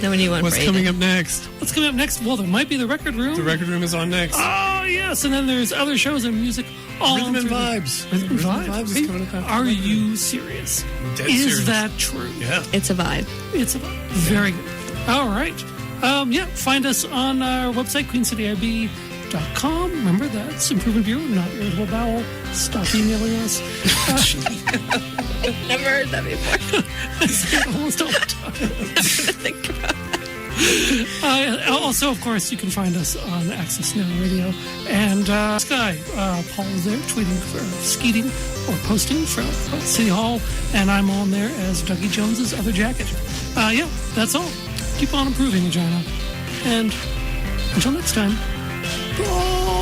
No one you want. What's coming up next? What's coming up next? Well, there might be the Record Room. The Record Room is on next. Oh, yes. And then there's other shows and music. All Rhythm and Vibes. Rhythm and Vibes is coming up after Are that. you serious? Dead Is serious. that true? Yeah. It's a vibe. It's a vibe. Very good. All right. Find us on our website, QueenCityIB.com. Remember, that's Improvement Bureau, not Irritable Bowel. Stop emailing us. Never heard that before. I say it almost all the time. Think about that. Also, of course, you can find us on AccessNow Radio. And Sky, Paul is there tweeting, skeeting, or posting from City Hall. And I'm on there as Dougie Jones's other jacket. That's all. Keep on improving, Regina. And until next time, bye.